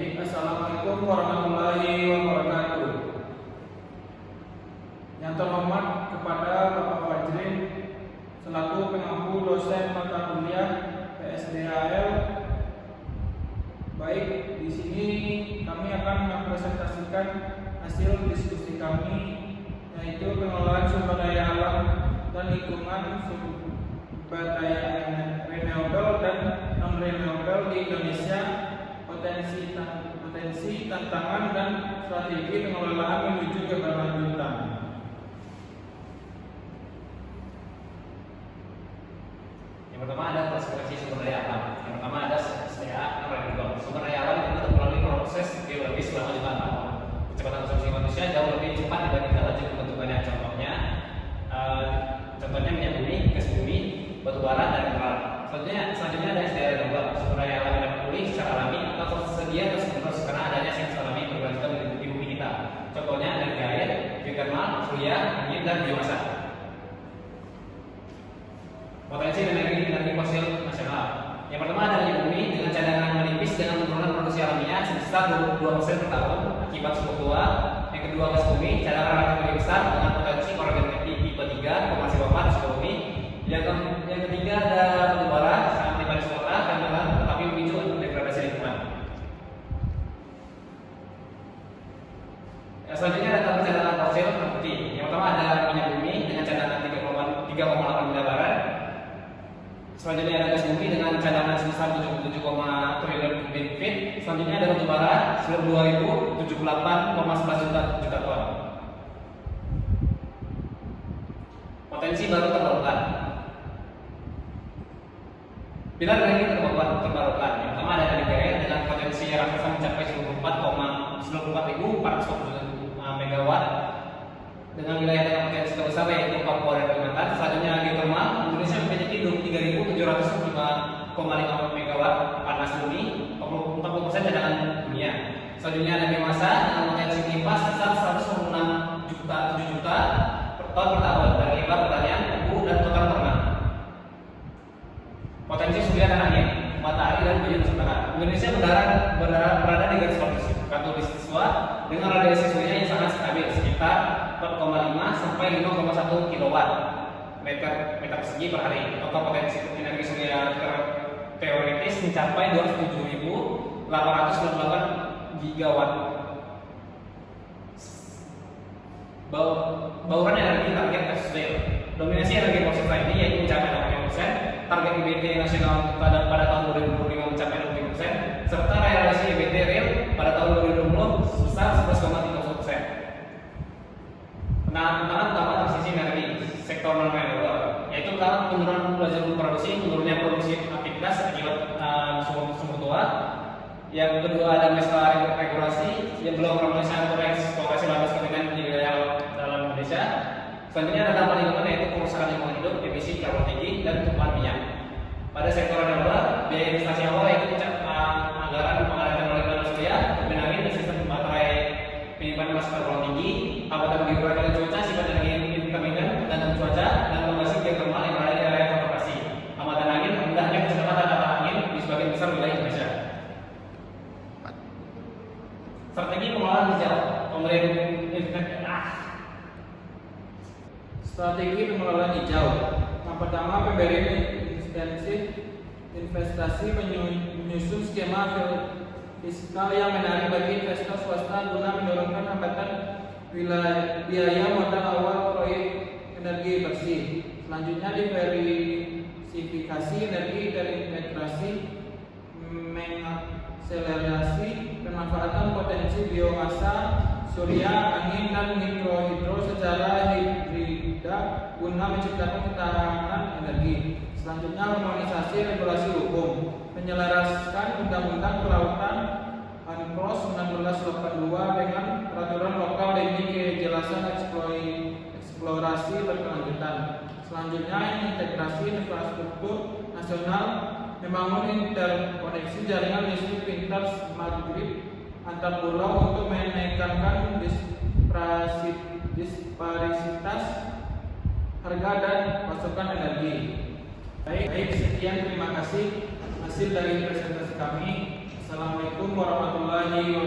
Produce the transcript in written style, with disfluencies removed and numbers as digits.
Baik, Assalamualaikum warahmatullahi wabarakatuh. Yang terhormat kepada Bapak Fajrin selaku pengampu dosen mata kuliah PSDHL. Baik, di sini kami akan mempresentasikan hasil diskusi kami, yaitu pengelolaan sumber daya alam dan lingkungan sumber daya renewable dan non renewable di Indonesia, potensi, tantangan dan strategi pengelolaan menuju keberlanjutan. Yang pertama ada klasifikasi sumber daya alam. Yang pertama ada SDA non-renewable. Sumber daya alam itu terbentuk melalui proses geologis selama 5 tahun. Kecepatan absorpsi manusia jauh lebih cepat dibandingkan laju pembentukannya. Contohnya minyak bumi, gas bumi, batu bara, dan mineral. Selanjutnya ada SDA renewable. Sumber daya alam yang dapat pulih secara alami atau tersedia terus karena adanya siklus alami berkelanjutan di bumi kita. Contohnya energi air, geotermal, surya, angin, dan biomasa. Potensi energi fosil nasional. Yang pertama ada minyak bumi dengan cadangan menipis dengan penurunan produksi alamiah sebesar 22% per tahun akibat suhu tua. Yang kedua gas bumi, cadangan relatif lebih besar dengan potensi organik tipe 3, komersil watt di suhu bumi. Yang ketiga ada batu bara, sangat tiba di suatu dan tetapi memicu degradasi lingkungan. Selanjutnya ada tabel cadangan fosil seperti yang pertama ada minyak bumi dengan cadangan 3,8 miliar barel. Selanjutnya ada gas bumi dengan cadangan sebesar 77, triliun kubik feet. Selanjutnya ada batu bara seluruh 2078,11 juta ton. Potensi baru terbarukan. Pilar energi terbarukan. Yang pertama ada energi air dengan potensi raksasa mencapai 94.420 MW dengan wilayah dengan potensi terbesar yaitu Papua dan Kalimantan. Selanjutnya geotermal. Indonesia memiliki 23.705,5 MW panas bumi, 40% cadangan dunia. Selanjutnya ada biomasa dengan potensi limpah sebesar 106 juta ton per tahun dari limbah pertanian, tebu, dan total ternak. Potensi surya dan angin, matahari dan bumi nusantara. Indonesia berada di garis khatulistiwa dengan radiasi surya yang sangat stabil sekitar 4,5 sampai 5,1 kW meter persegi per hari. Total potensi energi surya teoritis mencapai 27.898 gigawatt. Bauran energi target tersebut. Dominasi energi fosil ini yaitu mencapai 80%, target IBT nasional pada tahun 2025 mencapai 20%, serta realisasi IBT real pada tahun 2020 sebesar 11,3%. Tantangan utama transisi energi sektor non-renewable yaitu penurunan laju produksi, menurunnya produksi aktivitas akibat sumber tua. Yang kedua ada masalah regulasi yang belum harmonisasi atau eksplorasi landas kepentingan di wilayah dalam Indonesia. Selanjutnya ada dampak lingkungan yaitu kerusakan lingkungan hidup, emisi karbon tinggi, dan tumpahan minyak. Pada sektor renewable, biaya investasi awal yaitu anggaran pengadaan oleh panas surya, turbin angin, dan sistem baterai penyimpanan gas karbon tinggi, hambatan geografi cuaca, sifat energi intermittent, dan cuaca, dan lokasi geotermal yang berada di area konservasi. Hambatan angin, rendahnya kecepatan data angin di sebagian besar wilayah Indonesia. Strategi pengelolaan hijau, Strategi pengelolaan hijau. Yang pertama, pemberian investasi menyusun skema fiskal yang menarik bagi investor swasta guna menurunkan hambatan biaya modal awal proyek energi bersih. Selanjutnya diversifikasi energi dari integrasi mengakselerasi pemanfaatan potensi biomasa, surya, angin, dan mikrohidro secara hibrida guna menciptakan ketahanan energi. Selanjutnya harmonisasi regulasi hukum, menyelaraskan Undang-Undang Kelautan UNCLOS 1982 dengan peraturan lokal demi kejelasan eksplorasi berkelanjutan. Selanjutnya integrasi infrastruktur nasional, membangun interkoneksi jaringan listrik pintar smart grid antar pulau untuk menekankan disparisitas harga dan pasokan energi. Baik, sekian, terima kasih hasil dari presentasi kami. Assalamualaikum warahmatullahi bagi